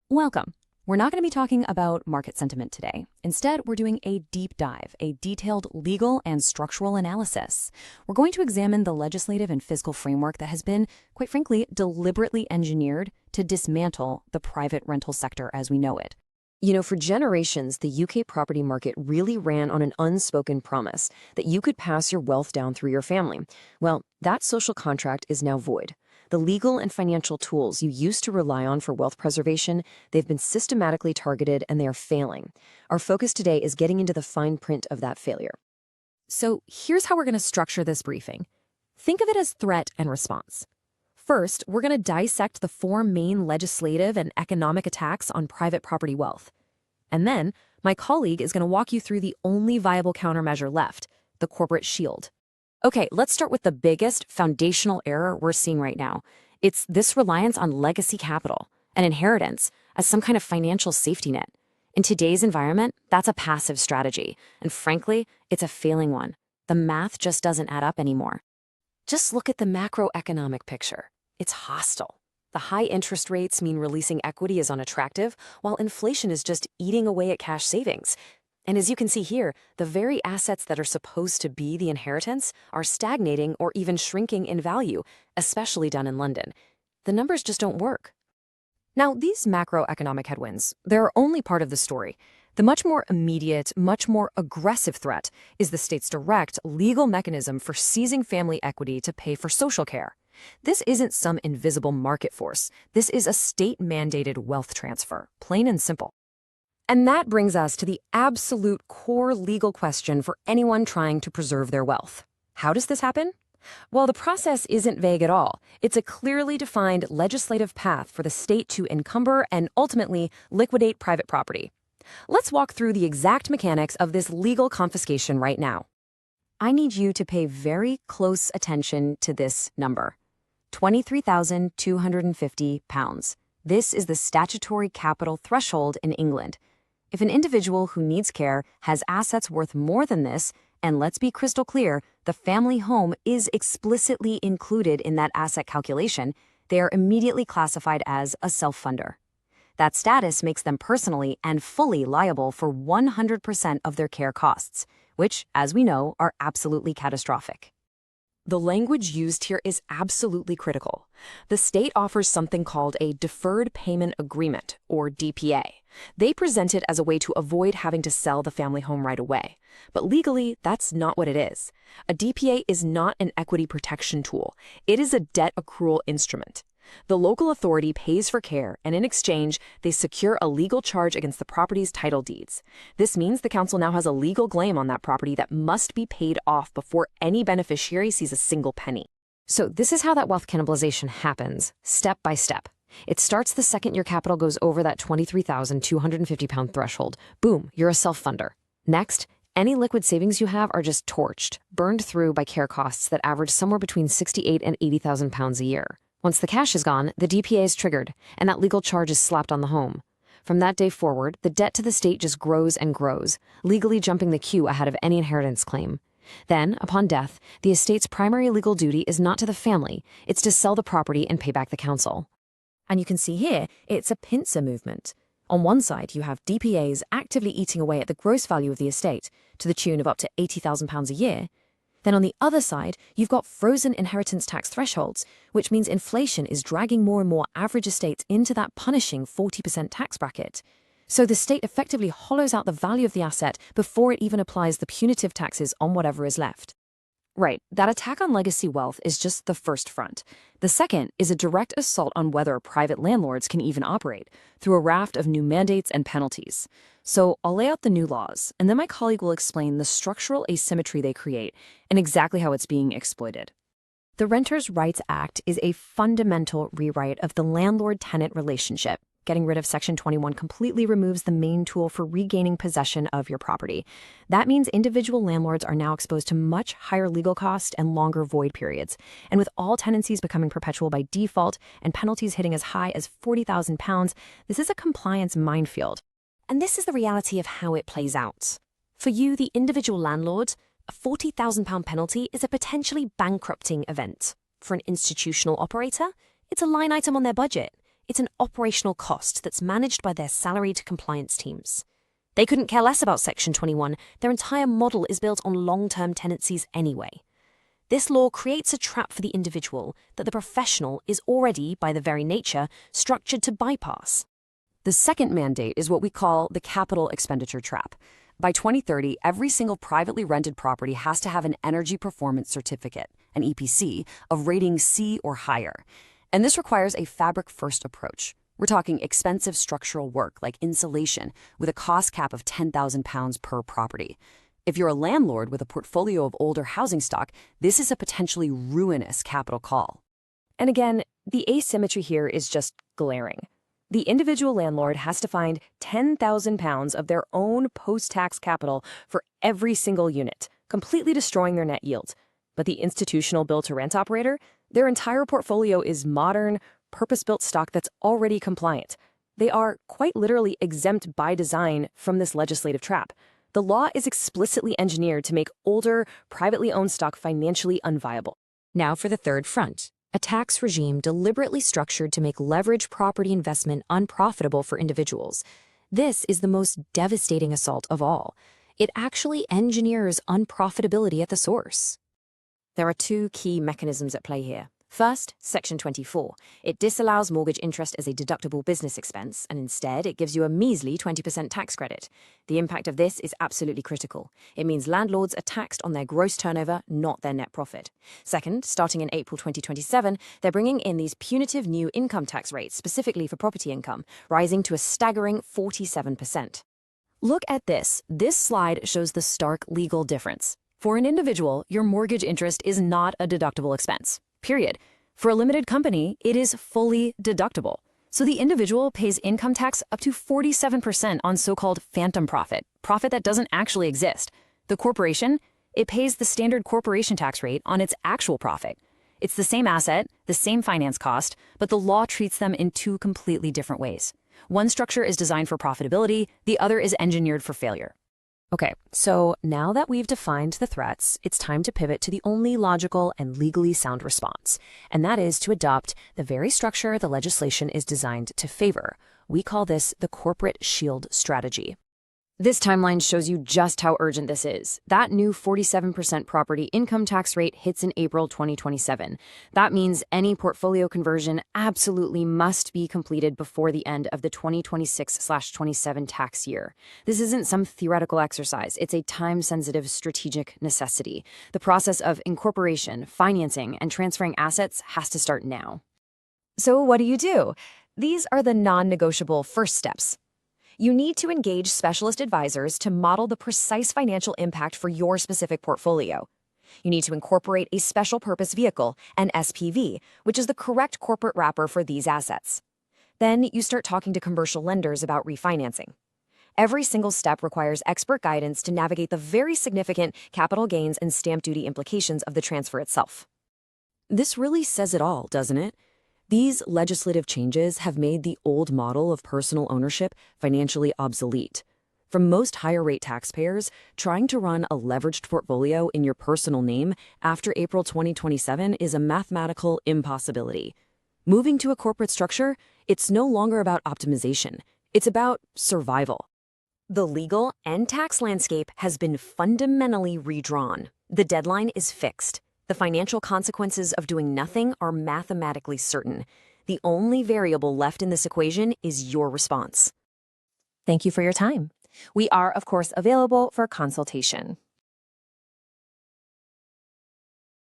Welcome. We're not going to be talking about market sentiment today. Instead, we're doing a deep dive, a detailed legal and structural analysis. We're going to examine the legislative and fiscal framework that has been, quite frankly, deliberately engineered to dismantle the private rental sector as we know it. You know, for generations, the UK property market really ran on an unspoken promise that you could pass your wealth down through your family. Well, that social contract is now void. The legal and financial tools you used to rely on for wealth preservation, they've been systematically targeted and they are failing. Our focus today is getting into the fine print of that failure. So here's how we're going to structure this briefing. Think of it as threat and response. First, we're going to dissect the four main legislative and economic attacks on private property wealth. And then, my colleague is going to walk you through the only viable countermeasure left, the corporate shield. Okay, let's start with the biggest foundational error we're seeing right now. It's this reliance on legacy capital and inheritance as some kind of financial safety net. In today's environment, that's a passive strategy, and frankly, it's a failing one. The math just doesn't add up anymore. Just look at the macroeconomic picture. It's hostile. The high interest rates mean releasing equity is unattractive, while inflation is just eating away at cash savings. And as you can see here, the very assets that are supposed to be the inheritance are stagnating or even shrinking in value, especially down in London. The numbers just don't work. Now, these macroeconomic headwinds, they're only part of the story. The much more immediate, much more aggressive threat is the state's direct legal mechanism for seizing family equity to pay for social care. This isn't some invisible market force. This is a state-mandated wealth transfer, plain and simple. And that brings us to the absolute core legal question for anyone trying to preserve their wealth. How does this happen? Well, the process isn't vague at all. It's a clearly defined legislative path for the state to encumber and ultimately liquidate private property. Let's walk through the exact mechanics of this legal confiscation right now. I need you to pay very close attention to this number. £23,250. This is the statutory capital threshold in England. If an individual who needs care has assets worth more than this, and let's be crystal clear, the family home is explicitly included in that asset calculation, they are immediately classified as a self-funder. That status makes them personally and fully liable for 100% of their care costs, which, as we know, are absolutely catastrophic. The language used here is absolutely critical. The state offers something called a deferred payment agreement, or DPA. They present it as a way to avoid having to sell the family home right away. But legally, that's not what it is. A DPA is not an equity protection tool. It is a debt accrual instrument. The local authority pays for care, and in exchange, they secure a legal charge against the property's title deeds. This means the council now has a legal claim on that property that must be paid off before any beneficiary sees a single penny. So this is how that wealth cannibalization happens, step by step. It starts the second your capital goes over that £23,250 threshold. Boom, you're a self-funder. Next, any liquid savings you have are just torched, burned through by care costs that average somewhere between £68,000 and £80,000 a year. Once the cash is gone, the DPA is triggered, and that legal charge is slapped on the home. From that day forward, the debt to the state just grows and grows, legally jumping the queue ahead of any inheritance claim. Then, upon death, the estate's primary legal duty is not to the family, it's to sell the property and pay back the council. And you can see here, it's a pincer movement. On one side, you have DPAs actively eating away at the gross value of the estate, to the tune of up to £80,000 a year. Then on the other side, you've got frozen inheritance tax thresholds, which means inflation is dragging more and more average estates into that punishing 40% tax bracket. So the state effectively hollows out the value of the asset before it even applies the punitive taxes on whatever is left. Right, that attack on legacy wealth is just the first front. The second is a direct assault on whether private landlords can even operate, through a raft of new mandates and penalties. So I'll lay out the new laws, and then my colleague will explain the structural asymmetry they create and exactly how it's being exploited. The Renters' Rights Act is a fundamental rewrite of the landlord-tenant relationship. Getting rid of Section 21 completely removes the main tool for regaining possession of your property. That means individual landlords are now exposed to much higher legal costs and longer void periods. And with all tenancies becoming perpetual by default and penalties hitting as high as £40,000, this is a compliance minefield. And this is the reality of how it plays out. For you, the individual landlord, a £40,000 penalty is a potentially bankrupting event. For an institutional operator, it's a line item on their budget. It's an operational cost that's managed by their salaried compliance teams. They couldn't care less about Section 21. Their entire model is built on long-term tenancies anyway. This law creates a trap for the individual that the professional is already, by their very nature, structured to bypass. The second mandate is what we call the capital expenditure trap. By 2030, every single privately rented property has to have an energy performance certificate, an EPC, of rating C or higher. And this requires a fabric-first approach. We're talking expensive structural work like insulation with a cost cap of £10,000 per property. If you're a landlord with a portfolio of older housing stock, this is a potentially ruinous capital call. And again, the asymmetry here is just glaring. The individual landlord has to find £10,000 of their own post-tax capital for every single unit, completely destroying their net yield. But the institutional build-to-rent operator, their entire portfolio is modern, purpose-built stock that's already compliant. They are quite literally exempt by design from this legislative trap. The law is explicitly engineered to make older, privately owned stock financially unviable. Now for the third front, a tax regime deliberately structured to make leveraged property investment unprofitable for individuals. This is the most devastating assault of all. It actually engineers unprofitability at the source. There are two key mechanisms at play here. First, Section 24. It disallows mortgage interest as a deductible business expense, and instead it gives you a measly 20% tax credit. The impact of this is absolutely critical. It means landlords are taxed on their gross turnover, not their net profit. Second, starting in April 2027, they're bringing in these punitive new income tax rates specifically for property income, rising to a staggering 47%. Look at this. This slide shows the stark legal difference. For an individual, your mortgage interest is not a deductible expense. Period. For a limited company, it is fully deductible. So the individual pays income tax up to 47% on so-called phantom profit that doesn't actually exist. The corporation, it pays the standard corporation tax rate on its actual profit. It's the same asset, the same finance cost, but the law treats them in two completely different ways. One structure is designed for profitability, the other is engineered for failure. Okay, so now that we've defined the threats, it's time to pivot to the only logical and legally sound response, and that is to adopt the very structure the legislation is designed to favor. We call this the corporate shield strategy. This timeline shows you just how urgent this is. That new 47% property income tax rate hits in April 2027. That means any portfolio conversion absolutely must be completed before the end of the 2026/27 tax year. This isn't some theoretical exercise. It's a time-sensitive strategic necessity. The process of incorporation, financing, and transferring assets has to start now. So what do? These are the non-negotiable first steps. You need to engage specialist advisors to model the precise financial impact for your specific portfolio. You need to incorporate a special purpose vehicle, an SPV, which is the correct corporate wrapper for these assets. Then you start talking to commercial lenders about refinancing. Every single step requires expert guidance to navigate the very significant capital gains and stamp duty implications of the transfer itself. This really says it all, doesn't it? These legislative changes have made the old model of personal ownership financially obsolete. For most higher-rate taxpayers, trying to run a leveraged portfolio in your personal name after April 2027 is a mathematical impossibility. Moving to a corporate structure, it's no longer about optimization. It's about survival. The legal and tax landscape has been fundamentally redrawn. The deadline is fixed. The financial consequences of doing nothing are mathematically certain. The only variable left in this equation is your response. Thank you for your time. We are, of course, available for consultation.